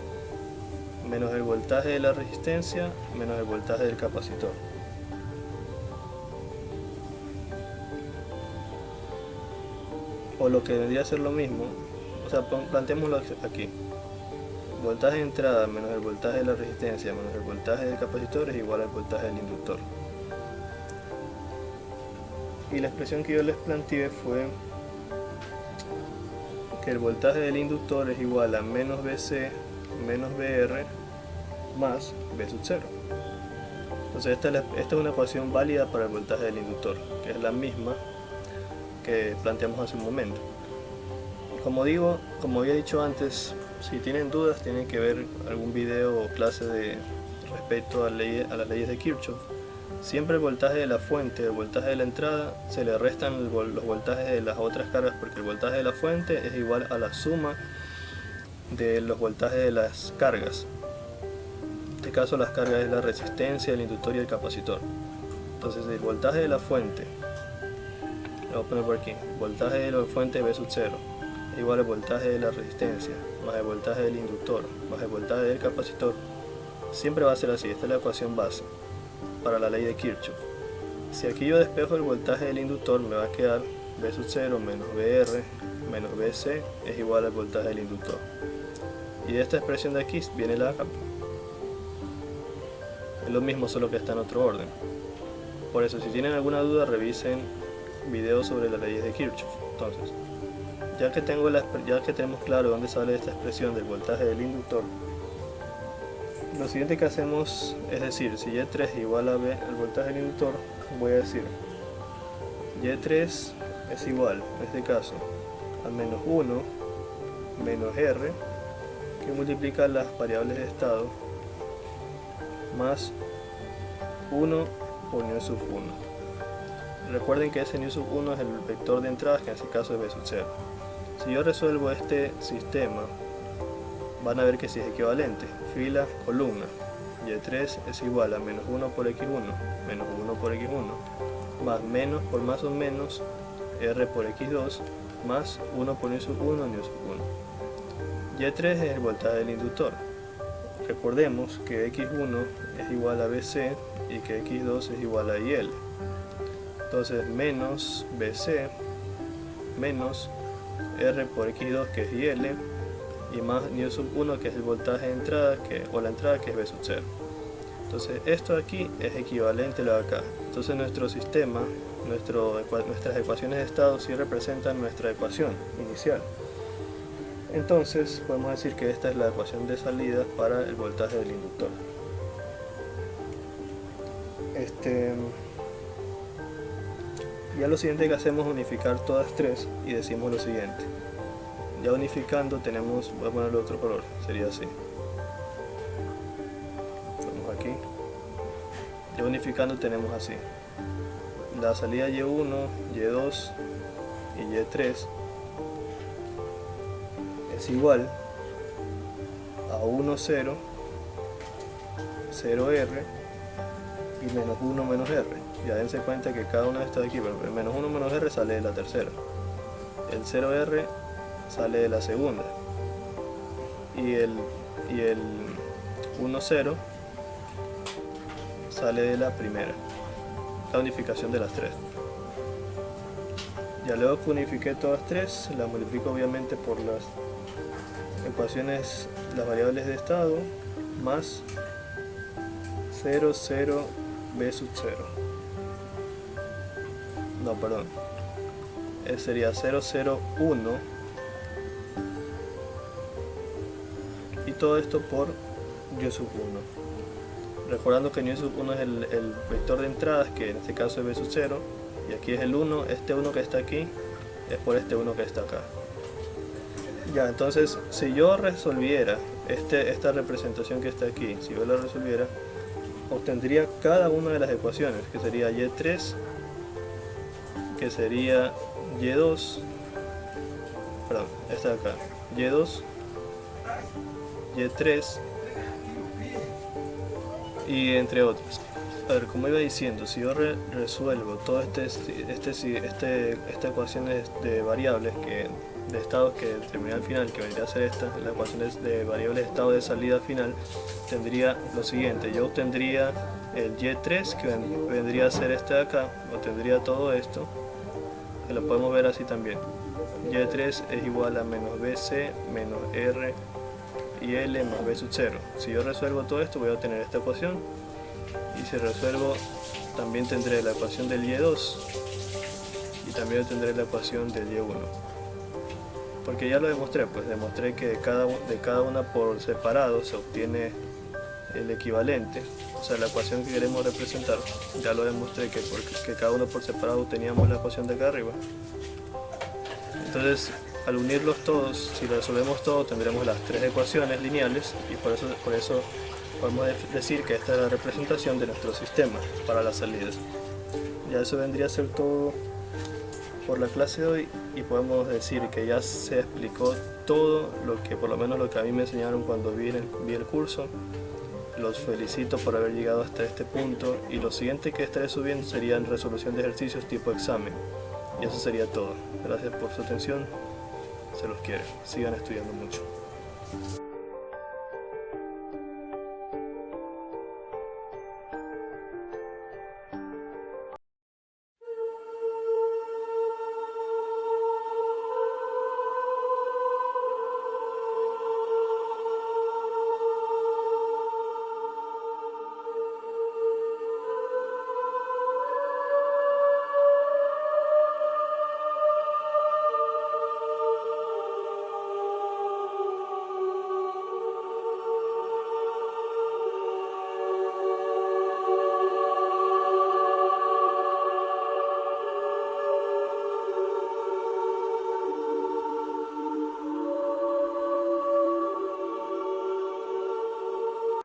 menos el voltaje de la resistencia menos el voltaje del capacitor. O lo que vendría a ser lo mismo, o sea, planteémoslo aquí. Voltaje de entrada menos el voltaje de la resistencia menos el voltaje del capacitor es igual al voltaje del inductor. Y la expresión que yo les planteé fue que el voltaje del inductor es igual a menos Vc menos Vr más V sub 0. Entonces esta es una ecuación válida para el voltaje del inductor, que es la misma que planteamos hace un momento. Como había dicho antes, si tienen dudas tienen que ver algún video o clase respecto a las leyes de Kirchhoff. Siempre el voltaje de la fuente y el voltaje de la entrada se le restan los voltajes de las otras cargas, porque el voltaje de la fuente es igual a la suma de los voltajes de las cargas. En este caso las cargas es la resistencia, el inductor y el capacitor. Entonces el voltaje de la fuente, lo voy a poner por aquí, voltaje de la fuente V sub 0 igual al voltaje de la resistencia más el voltaje del inductor más el voltaje del capacitor siempre va a ser así. Esta es la ecuación base para la ley de Kirchhoff. Si aquí yo despejo el voltaje del inductor, me va a quedar V sub 0 menos VR menos VC es igual al voltaje del inductor. Y de esta expresión de aquí viene la capa. Es lo mismo, solo que está en otro orden. Por eso, si tienen alguna duda, revisen videos sobre las leyes de Kirchhoff. Entonces, ya que tenemos claro dónde sale esta expresión del voltaje del inductor, lo siguiente que hacemos es decir, si Y3 es igual a V, el voltaje del inductor, voy a decir Y3 es igual, en este caso, a menos 1 menos R, que multiplica las variables de estado, más 1 por nu sub 1. Recuerden que ese nu sub 1 es el vector de entradas, que en este caso es V sub 0. Si yo resuelvo este sistema, van a ver que sí es equivalente, fila, columna. Y3 es igual a menos 1 por x1, menos 1 por x1, más menos por más o menos, R por x2, más 1 por nu sub 1, nu sub 1. Y3 es el voltaje del inductor. Recordemos que x1 es igual a Vc y que x2 es igual a IL. Entonces menos Vc menos R por x2, que es IL, y más nu sub 1, que es el voltaje de entrada, o la entrada, que es V sub 0. Entonces esto aquí es equivalente a lo de acá. Entonces nuestro sistema, nuestras ecuaciones de estado sí representan nuestra ecuación inicial. Entonces podemos decir que esta es la ecuación de salida para el voltaje del inductor. Ya lo siguiente que hacemos es unificar todas tres y decimos lo siguiente. Ya unificando tenemos, voy a ponerle otro color, sería así. Vamos aquí. Ya unificando tenemos así. La salida Y1, Y2 y Y3 es igual a 1, 0, 0R y menos 1 menos R. Ya dense cuenta que cada una de estas de aquí, el menos 1 menos R sale de la tercera. El 0R sale de la segunda. Y el 1, 0 sale de la primera. La unificación de las tres. Ya luego que unifiqué todas tres, las multiplico obviamente por las ecuaciones, las variables de estado, más 0, 0, V sub 0. No, perdón. Sería 0, 0, 1. Y todo esto por nu sub 1. Recordando que nu sub 1 es el vector de entradas, que en este caso es V sub 0. Y aquí es el 1. Este 1 que está aquí es por este 1 que está acá. Ya, entonces, si yo resolviera esta representación que está aquí, si yo la resolviera, obtendría cada una de las ecuaciones, que sería Y3, que sería Y2, perdón, esta de acá, Y2, Y3, y entre otros. A ver, como iba diciendo, si yo resuelvo todo esta ecuación de variables, de estados que termina al final, que vendría a ser la ecuación de variables de estado de salida final, tendría lo siguiente. Yo obtendría el Y3, que vendría a ser este de acá, obtendría todo esto, que lo podemos ver así también. Y3 es igual a menos Vc menos R y L más V sub 0. Si yo resuelvo todo esto, voy a obtener esta ecuación. Y si resuelvo, también tendré la ecuación del Y2 y también tendré la ecuación del Y1. Porque ya lo demostré, pues demostré que de cada una por separado se obtiene el equivalente, o sea, la ecuación que queremos representar. Ya lo demostré que cada uno por separado teníamos la ecuación de acá arriba. Entonces, al unirlos todos, si resolvemos todo, tendremos las tres ecuaciones lineales, y por eso podemos decir que esta es la representación de nuestro sistema para las salidas. Ya eso vendría a ser todo por la clase de hoy, y podemos decir que ya se explicó todo por lo menos lo que a mí me enseñaron cuando vi el curso. Los felicito por haber llegado hasta este punto, y lo siguiente que estaré subiendo serían resolución de ejercicios tipo examen. Y eso sería todo. Gracias por su atención. Se los quiere. Sigan estudiando mucho.